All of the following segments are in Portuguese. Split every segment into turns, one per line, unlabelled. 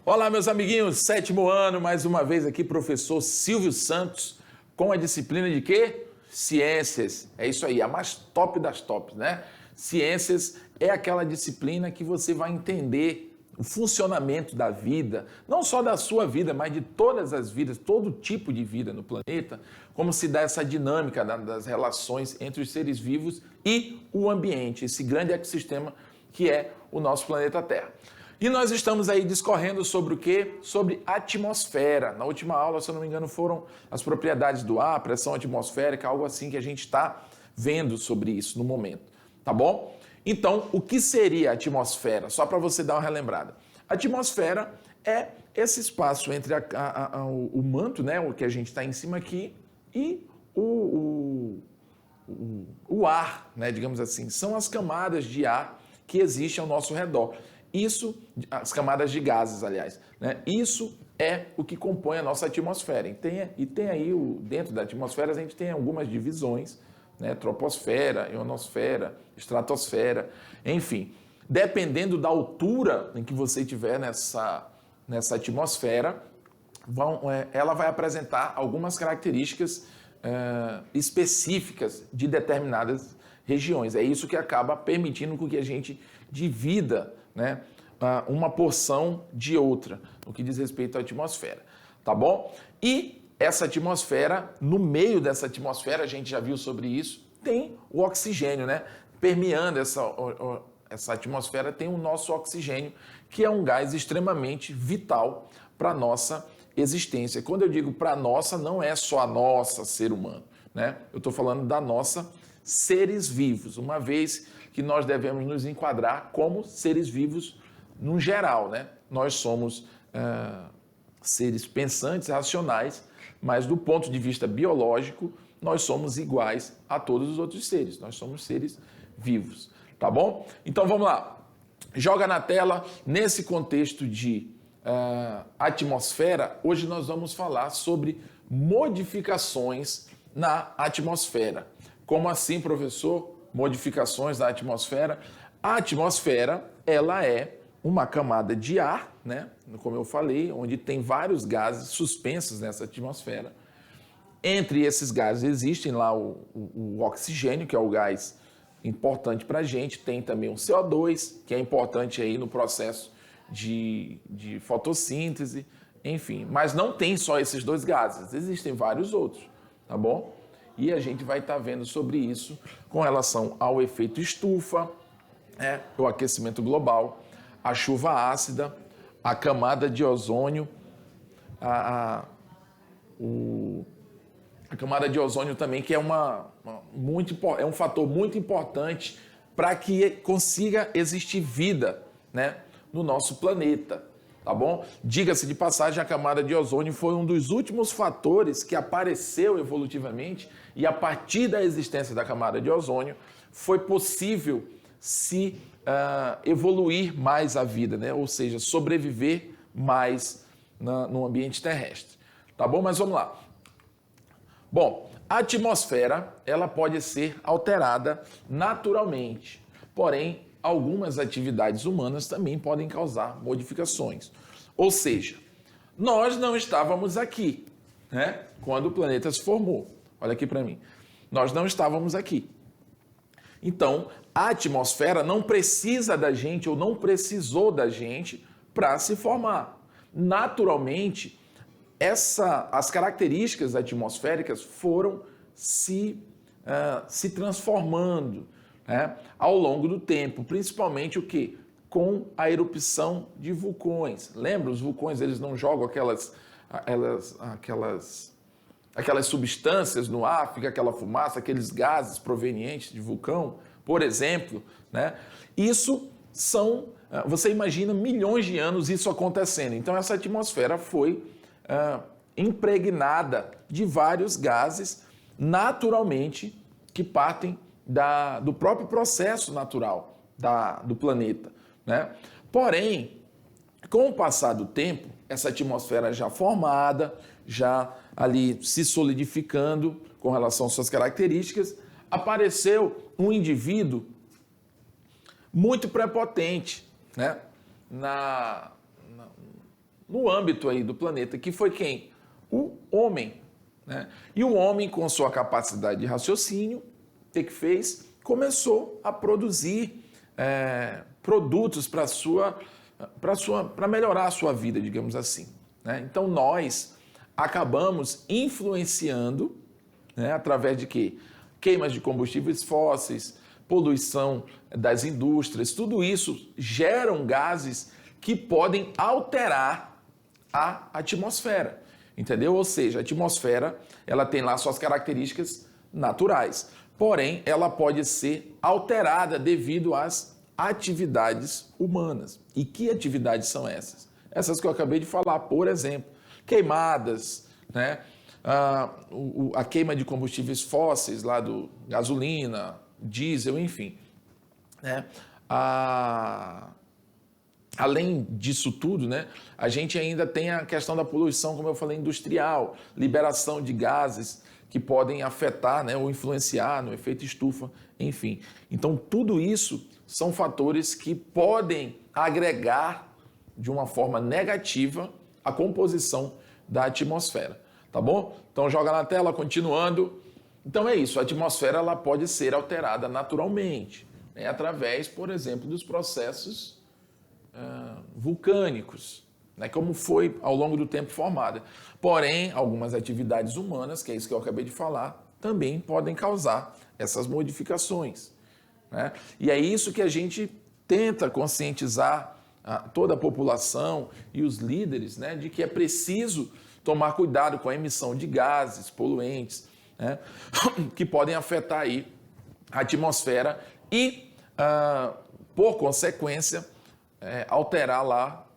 Olá, meus amiguinhos, sétimo ano, mais uma vez aqui, professor Silvio Santos, com a disciplina de quê? Ciências. É isso aí, a mais top das tops, né? Ciências é aquela disciplina que você vai entender o funcionamento da vida, não só da sua vida, mas de todas as vidas, todo tipo de vida no planeta, como se dá essa dinâmica das relações entre os seres vivos e o ambiente, esse grande ecossistema que é o nosso planeta Terra. E nós estamos aí discorrendo sobre o quê? Sobre atmosfera. Na última aula, se eu não me engano, foram as propriedades do ar, pressão atmosférica, algo assim que a gente está vendo sobre isso no momento, tá bom? Então, o que seria a atmosfera? Só para você dar uma relembrada. A atmosfera é esse espaço entre o manto, né, o que a gente está em cima aqui, e o ar, né, digamos assim. São as camadas de ar que existem ao nosso redor. Isso, as camadas de gases, aliás, né? Isso é o que compõe a nossa atmosfera. E tem aí, dentro da atmosfera, a gente tem algumas divisões, né? Troposfera, ionosfera, estratosfera, enfim. Dependendo da altura em que você estiver nessa atmosfera, ela vai apresentar algumas características específicas de determinadas regiões. É isso que acaba permitindo que a gente divida, né, uma porção de outra, no que diz respeito à atmosfera, tá bom? E essa atmosfera, no meio dessa atmosfera, a gente já viu sobre isso, tem o oxigênio, né? Permeando essa atmosfera tem o nosso oxigênio, que é um gás extremamente vital para a nossa existência. Quando eu digo para a nossa, não é só a nossa, ser humano, né? Eu estou falando da nossa seres vivos, uma vez que nós devemos nos enquadrar como seres vivos no geral, né? Nós somos seres pensantes, racionais, mas do ponto de vista biológico, nós somos iguais a todos os outros seres, nós somos seres vivos, tá bom? Então vamos lá, joga na tela, nesse contexto de atmosfera, hoje nós vamos falar sobre modificações na atmosfera. Como assim, professor? Modificações da atmosfera. A atmosfera, ela é uma camada de ar, né? Como eu falei, onde tem vários gases suspensos nessa atmosfera. Entre esses gases existem lá o oxigênio, que é o gás importante para a gente. Tem também o CO2, que é importante aí no processo de fotossíntese, enfim. Mas não tem só esses dois gases, existem vários outros, tá bom? E a gente vai estar vendo sobre isso com relação ao efeito estufa, o aquecimento global, a chuva ácida, a camada de ozônio, a camada de ozônio também, que é um fator muito importante para que consiga existir vida, né, no nosso planeta. Tá bom? Diga-se de passagem, a camada de ozônio foi um dos últimos fatores que apareceu evolutivamente e a partir da existência da camada de ozônio foi possível se evoluir mais a vida, né? Ou seja, sobreviver mais no ambiente terrestre. Tá bom? Mas vamos lá. Bom, a atmosfera ela pode ser alterada naturalmente, porém algumas atividades humanas também podem causar modificações. Ou seja, nós não estávamos aqui, né, quando o planeta se formou. Olha aqui para mim. Nós não estávamos aqui. Então, a atmosfera não precisa da gente ou não precisou da gente para se formar. Naturalmente, as características atmosféricas foram se transformando, né, ao longo do tempo, principalmente o quê? Com a erupção de vulcões. Lembra? Os vulcões, eles não jogam aquelas substâncias no ar, fica aquela fumaça, aqueles gases provenientes de vulcão, por exemplo, né? Isso você imagina milhões de anos isso acontecendo. Então essa atmosfera foi impregnada de vários gases naturalmente que partem do próprio processo natural do planeta, né? Porém, com o passar do tempo, essa atmosfera já formada, já ali se solidificando com relação às suas características, apareceu um indivíduo muito prepotente, né? no âmbito aí do planeta, que foi quem? O homem, né? E o homem, com sua capacidade de raciocínio, o que fez? Começou a produzir produtos para melhorar a sua vida, digamos assim, né? Então nós acabamos influenciando, né, através de quê? Queimas de combustíveis fósseis, poluição das indústrias, tudo isso geram gases que podem alterar a atmosfera, entendeu? Ou seja, a atmosfera, ela tem lá suas características naturais, porém ela pode ser alterada devido às atividades humanas. E que atividades são essas? Essas que eu acabei de falar, por exemplo, queimadas, né? A queima de combustíveis fósseis, lá do gasolina, diesel, enfim, né? Além disso tudo, né, a gente ainda tem a questão da poluição, como eu falei, industrial, liberação de gases que podem afetar, né, ou influenciar no efeito estufa, enfim. Então, tudo isso são fatores que podem agregar de uma forma negativa a composição da atmosfera, tá bom? Então, joga na tela, continuando. Então, é isso, a atmosfera ela pode ser alterada naturalmente, né, através, por exemplo, dos processos vulcânicos, né, como foi ao longo do tempo formada. Porém, algumas atividades humanas, que é isso que eu acabei de falar, também podem causar essas modificações, né? E é isso que a gente tenta conscientizar toda a população e os líderes, né, de que é preciso tomar cuidado com a emissão de gases poluentes, né, que podem afetar aí a atmosfera e, por consequência, alterar lá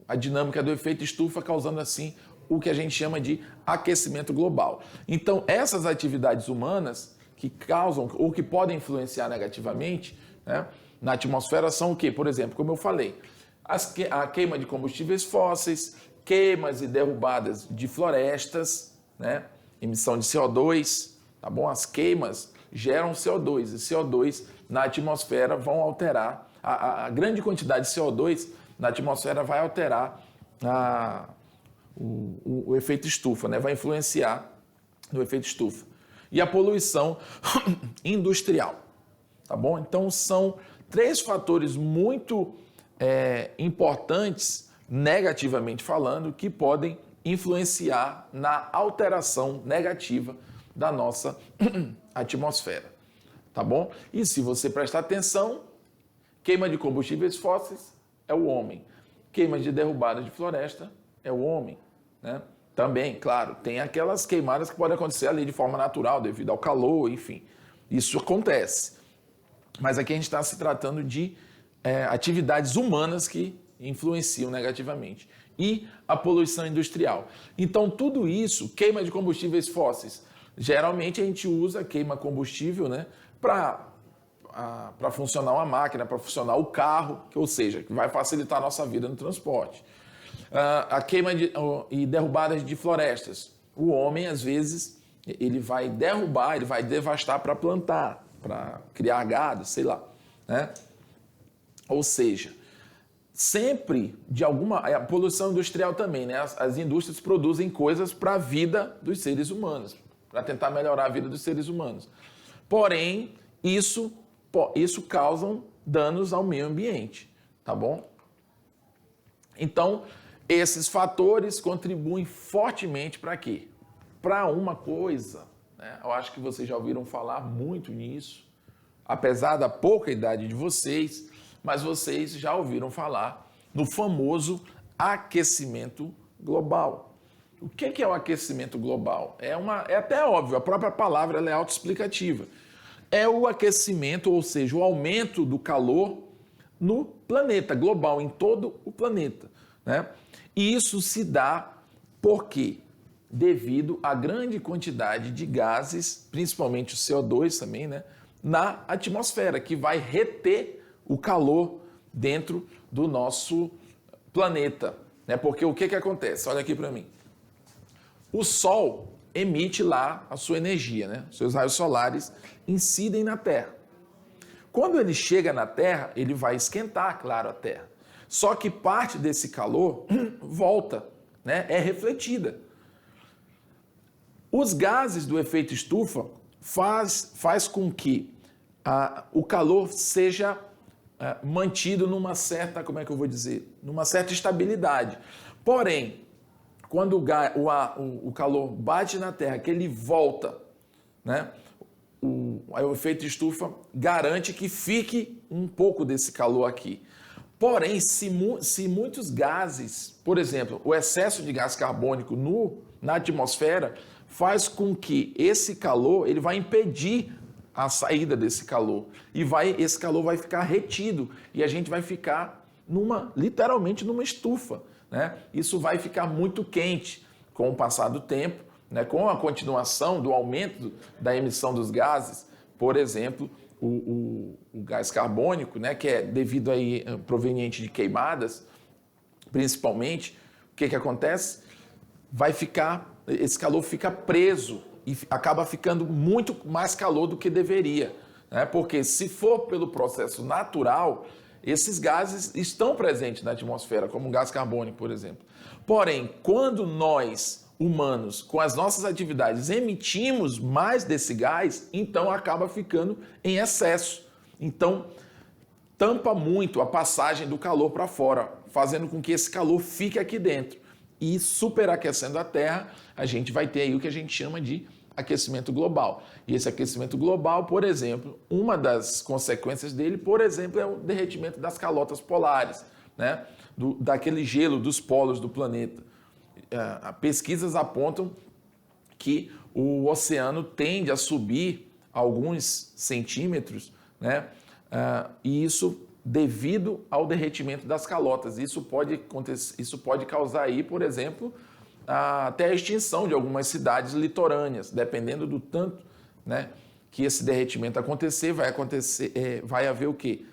a dinâmica do efeito estufa, causando assim o que a gente chama de aquecimento global. Então, essas atividades humanas que causam ou que podem influenciar negativamente, né, na atmosfera são o quê? Por exemplo, como eu falei, a queima de combustíveis fósseis, queimas e derrubadas de florestas, né, emissão de CO2, tá bom? As queimas geram CO2 e CO2 na atmosfera vão alterar a grande quantidade de CO2 na atmosfera vai alterar o efeito estufa, né? Vai influenciar no efeito estufa. E a poluição industrial, tá bom? Então, são 3 fatores muito importantes, negativamente falando, que podem influenciar na alteração negativa da nossa atmosfera, tá bom? E se você prestar atenção, queima de combustíveis fósseis é o homem. Queima de derrubada de floresta é o homem, né? Também, claro, tem aquelas queimadas que podem acontecer ali de forma natural, devido ao calor, enfim. Isso acontece. Mas aqui a gente está se tratando de atividades humanas que influenciam negativamente. E a poluição industrial. Então, tudo isso, queima de combustíveis fósseis, geralmente a gente usa queima combustível, né, para funcionar uma máquina, para funcionar o carro, ou seja, que vai facilitar a nossa vida no transporte. A queima e derrubadas de florestas. O homem, às vezes, ele vai derrubar, ele vai devastar para plantar, para criar gado, sei lá, né? Ou seja, sempre de alguma... A poluição industrial também, né? As indústrias produzem coisas para a vida dos seres humanos, para tentar melhorar a vida dos seres humanos. Porém, isso causa danos ao meio ambiente, tá bom? Então, esses fatores contribuem fortemente para quê? Para uma coisa, né? Eu acho que vocês já ouviram falar muito nisso, apesar da pouca idade de vocês, mas vocês já ouviram falar no famoso aquecimento global. O que é o aquecimento global? É até óbvio, a própria palavra ela é autoexplicativa. É o aquecimento, ou seja, o aumento do calor no planeta global, em todo o planeta, né? E isso se dá por quê? Devido à grande quantidade de gases, principalmente o CO2 também, né, na atmosfera, que vai reter o calor dentro do nosso planeta, né? Porque o que acontece? Olha aqui para mim. O Sol emite lá a sua energia, né? Seus raios solares incidem na Terra. Quando ele chega na Terra, ele vai esquentar, claro, a Terra. Só que parte desse calor volta, né? É refletida. Os gases do efeito estufa faz com que o calor seja mantido numa certa, como é que eu vou dizer? Numa certa estabilidade. Porém, quando o calor bate na Terra, que ele volta, né? O efeito estufa garante que fique um pouco desse calor aqui. Porém, se muitos gases, por exemplo, o excesso de gás carbônico na atmosfera faz com que esse calor ele vai impedir a saída desse calor e esse calor vai ficar retido e a gente vai ficar literalmente numa estufa, né? Isso vai ficar muito quente com o passar do tempo, né? Com a continuação do aumento da emissão dos gases, por exemplo, o gás carbônico, né? Que é devido aí proveniente de queimadas, principalmente, o que acontece? Esse calor fica preso e acaba ficando muito mais calor do que deveria, né? Porque se for pelo processo natural, esses gases estão presentes na atmosfera, como o gás carbônico, por exemplo. Porém, quando nós, humanos, com as nossas atividades, emitimos mais desse gás, então acaba ficando em excesso. Então, tampa muito a passagem do calor para fora, fazendo com que esse calor fique aqui dentro. E superaquecendo a Terra, a gente vai ter aí o que a gente chama de aquecimento global. E esse aquecimento global, por exemplo, uma das consequências dele, por exemplo, é o derretimento das calotas polares, né? Daquele gelo dos polos do planeta. Pesquisas apontam que o oceano tende a subir alguns centímetros, né? E isso devido ao derretimento das calotas. Isso pode causar aí, por exemplo, até a extinção de algumas cidades litorâneas, dependendo do tanto, né, que esse derretimento vai haver o quê?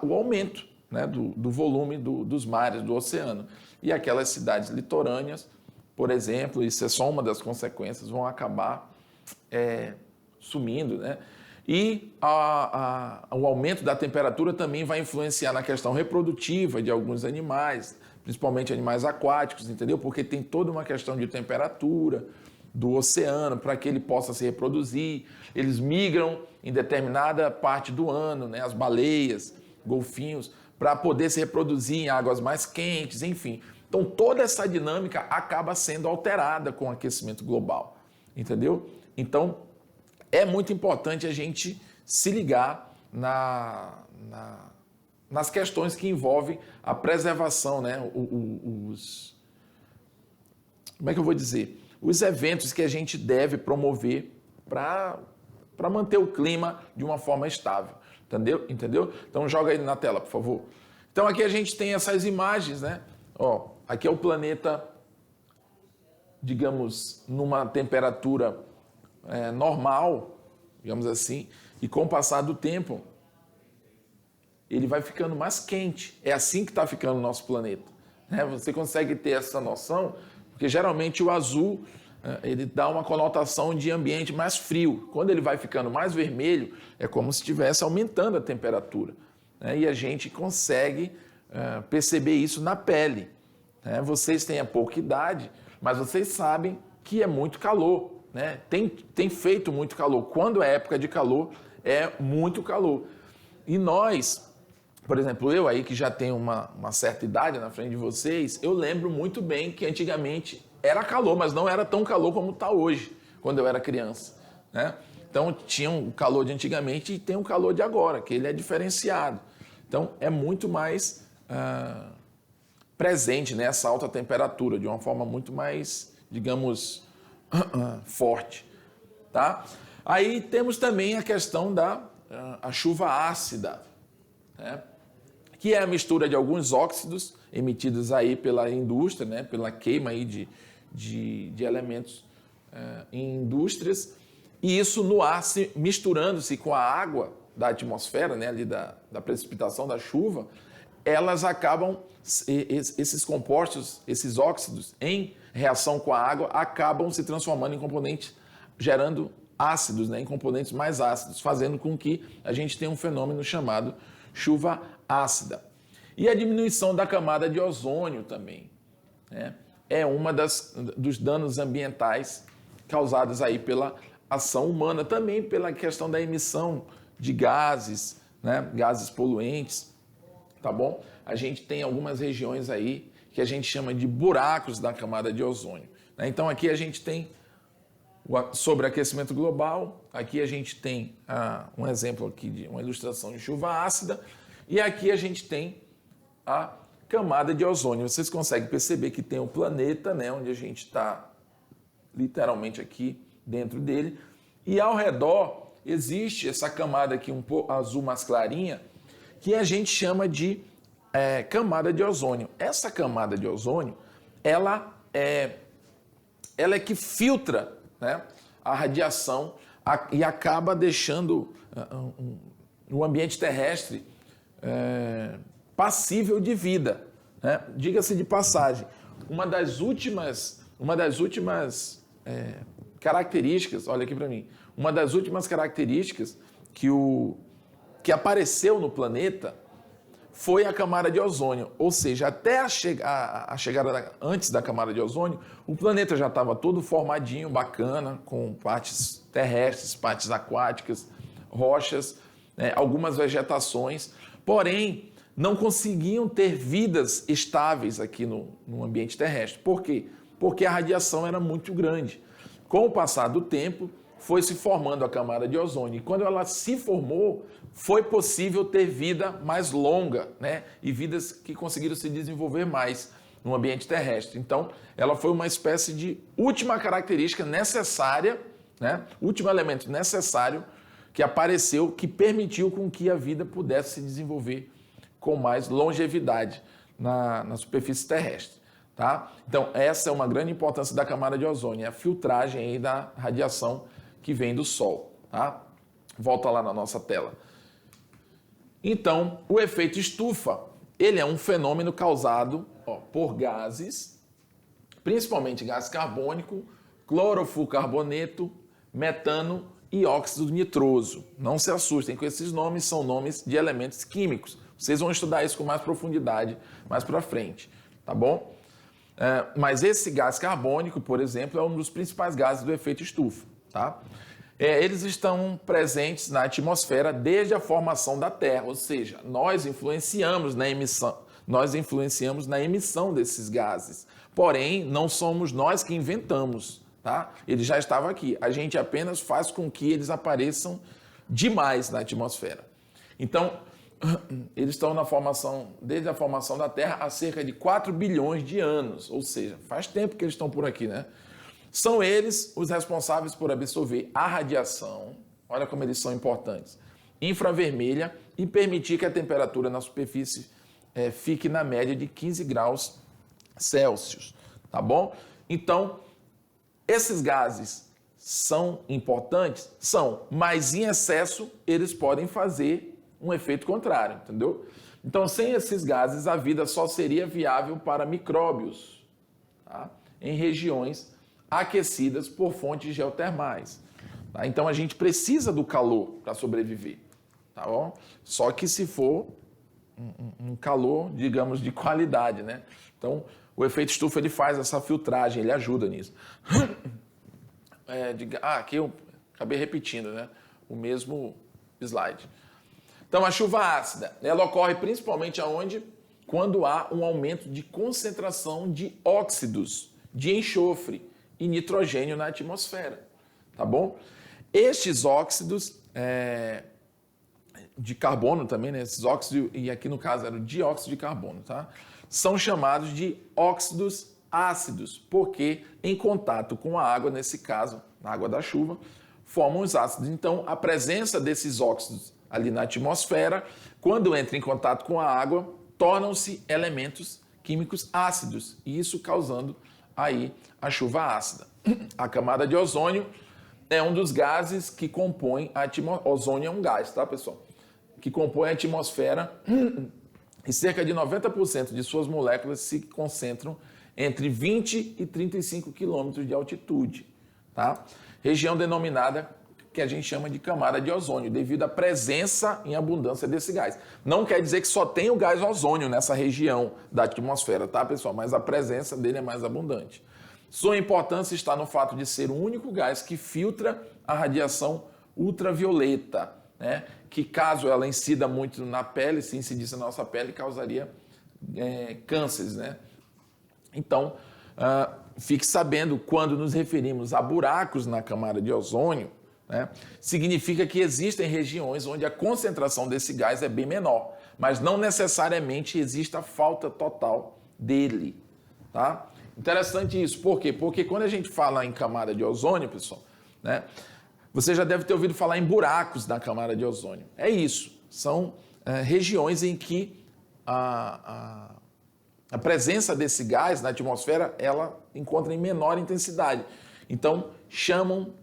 O aumento, né, do volume dos mares, do oceano. E aquelas cidades litorâneas, por exemplo, isso é só uma das consequências, vão acabar sumindo, né? E o aumento da temperatura também vai influenciar na questão reprodutiva de alguns animais, principalmente animais aquáticos, entendeu? Porque tem toda uma questão de temperatura do oceano para que ele possa se reproduzir. Eles migram em determinada parte do ano, né? As baleias, golfinhos, para poder se reproduzir em águas mais quentes, enfim. Então, toda essa dinâmica acaba sendo alterada com o aquecimento global, entendeu? Então, é muito importante a gente se ligar nas questões que envolvem a preservação, né? Como é que eu vou dizer? Os eventos que a gente deve promover para manter o clima de uma forma estável, entendeu? Então joga aí na tela, por favor. Então aqui a gente tem essas imagens, né? Ó, aqui é o planeta, digamos, numa temperatura normal, digamos assim, e com o passar do tempo, ele vai ficando mais quente. É assim que está ficando o nosso planeta, né? Você consegue ter essa noção, porque geralmente o azul ele dá uma conotação de ambiente mais frio. Quando ele vai ficando mais vermelho, é como se estivesse aumentando a temperatura, né? E a gente consegue perceber isso na pele, né? Vocês têm pouca idade, mas vocês sabem que é muito calor, né? Tem feito muito calor. Quando é época de calor, é muito calor. E nós, por exemplo, eu aí que já tenho uma certa idade na frente de vocês, eu lembro muito bem que antigamente era calor, mas não era tão calor como está hoje, quando eu era criança, né? Então tinha um calor de antigamente e tem um calor de agora, que ele é diferenciado. Então é muito mais presente, né, essa alta temperatura, de uma forma muito mais, digamos, forte, tá? Aí temos também a questão da chuva ácida, né? Que é a mistura de alguns óxidos emitidos aí pela indústria, né? Pela queima aí de elementos em indústrias, e isso no ar misturando-se com a água da atmosfera, né? Ali da precipitação da chuva, elas acabam, esses compostos, esses óxidos, em reação com a água, acabam se transformando em componentes, gerando ácidos, né, em componentes mais ácidos, fazendo com que a gente tenha um fenômeno chamado chuva ácida. E a diminuição da camada de ozônio também, né? É uma dos danos ambientais causados aí pela ação humana, também pela questão da emissão de gases, né? Gases poluentes, tá bom? A gente tem algumas regiões aí que a gente chama de buracos da camada de ozônio, né? Então aqui a gente tem o sobreaquecimento global, aqui a gente tem um exemplo aqui de uma ilustração de chuva ácida, e aqui a gente tem a camada de ozônio. Vocês conseguem perceber que tem o planeta, né, onde a gente está literalmente aqui dentro dele, e ao redor existe essa camada aqui um pouco azul mais clarinha, que a gente chama de camada de ozônio. Essa camada de ozônio, ela é que filtra, né, a radiação e acaba deixando o ambiente terrestre passível de vida, né? Diga-se de passagem, uma das últimas características, olha aqui para mim, uma das últimas características que apareceu no planeta foi a camada de ozônio, ou seja, até a chegada antes da camada de ozônio, o planeta já estava todo formadinho, bacana, com partes terrestres, partes aquáticas, rochas, né, algumas vegetações, porém não conseguiam ter vidas estáveis aqui no ambiente terrestre. Por quê? Porque a radiação era muito grande. Com o passar do tempo, foi se formando a camada de ozônio. E quando ela se formou, foi possível ter vida mais longa, né? E vidas que conseguiram se desenvolver mais no ambiente terrestre. Então, ela foi uma espécie de última característica necessária, né? Último elemento necessário que apareceu, que permitiu com que a vida pudesse se desenvolver com mais longevidade na superfície terrestre. Tá? Então, essa é uma grande importância da camada de ozônio, a filtragem aí da radiação que vem do Sol. Tá? Volta lá na nossa tela. Então, o efeito estufa, ele é um fenômeno causado por gases, principalmente gás carbônico, clorofluorcarboneto, metano e óxido nitroso. Não se assustem com esses nomes, são nomes de elementos químicos. Vocês vão estudar isso com mais profundidade mais para frente, tá bom? Mas esse gás carbônico, por exemplo, é um dos principais gases do efeito estufa, tá? Eles estão presentes na atmosfera desde a formação da Terra, ou seja, nós influenciamos na emissão desses gases. Porém, não somos nós que inventamos, tá? Ele já estava aqui. A gente apenas faz com que eles apareçam demais na atmosfera. Então, eles estão desde a formação da Terra há cerca de 4 bilhões de anos, ou seja, faz tempo que eles estão por aqui, né? São eles os responsáveis por absorver a radiação, olha como eles são importantes, infravermelha, e permitir que a temperatura na superfície fique na média de 15 graus Celsius, tá bom? Então, esses gases são importantes? São, mas em excesso eles podem fazer um efeito contrário, entendeu? Então, sem esses gases, a vida só seria viável para micróbios, tá? Em regiões aquecidas por fontes geotermais. Tá? Então, a gente precisa do calor para sobreviver, tá bom? Só que se for um calor, digamos, de qualidade, né? Então, o efeito estufa ele faz essa filtragem, ele ajuda nisso. Aqui eu acabei repetindo, né? O mesmo slide. Então, a chuva ácida, ela ocorre principalmente aonde? Quando há um aumento de concentração de óxidos de enxofre e nitrogênio na atmosfera, tá bom? Estes óxidos de carbono também, né? Esses óxidos, e aqui no caso era o dióxido de carbono, tá? São chamados de óxidos ácidos, porque em contato com a água, nesse caso, na água da chuva, formam os ácidos. Então, a presença desses óxidos ali na atmosfera, quando entra em contato com a água, tornam-se elementos químicos ácidos, e isso causando aí a chuva ácida. A camada de ozônio é um dos gases que compõem a atmosfera. Ozônio é um gás, tá, pessoal? Que compõe a atmosfera e cerca de 90% de suas moléculas se concentram entre 20 e 35 quilômetros de altitude, tá? Região denominada que a gente chama de camada de ozônio, devido à presença em abundância desse gás. Não quer dizer que só tem o gás ozônio nessa região da atmosfera, tá, pessoal? Mas a presença dele é mais abundante. Sua importância está no fato de ser o único gás que filtra a radiação ultravioleta, né? Que caso ela incida muito na pele, se incidisse na nossa pele, causaria cânceres, né? Então, fique sabendo, quando nos referimos a buracos na camada de ozônio, né, significa que existem regiões onde a concentração desse gás é bem menor, mas não necessariamente existe a falta total dele, tá? Interessante isso, por quê? Porque quando a gente fala em camada de ozônio, pessoal, né, você já deve ter ouvido falar em buracos na camada de ozônio. É isso, são regiões em que a presença desse gás na atmosfera, ela encontra em menor intensidade. Então, chamam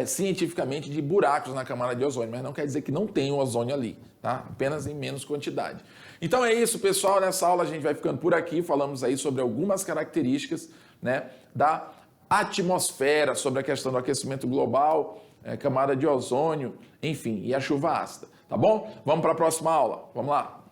cientificamente de buracos na camada de ozônio, mas não quer dizer que não tem o ozônio ali, tá? Apenas em menos quantidade. Então é isso, pessoal. Nessa aula a gente vai ficando por aqui. Falamos aí sobre algumas características, né, da atmosfera, sobre a questão do aquecimento global, camada de ozônio, enfim, e a chuva ácida, tá bom? Vamos para a próxima aula. Vamos lá.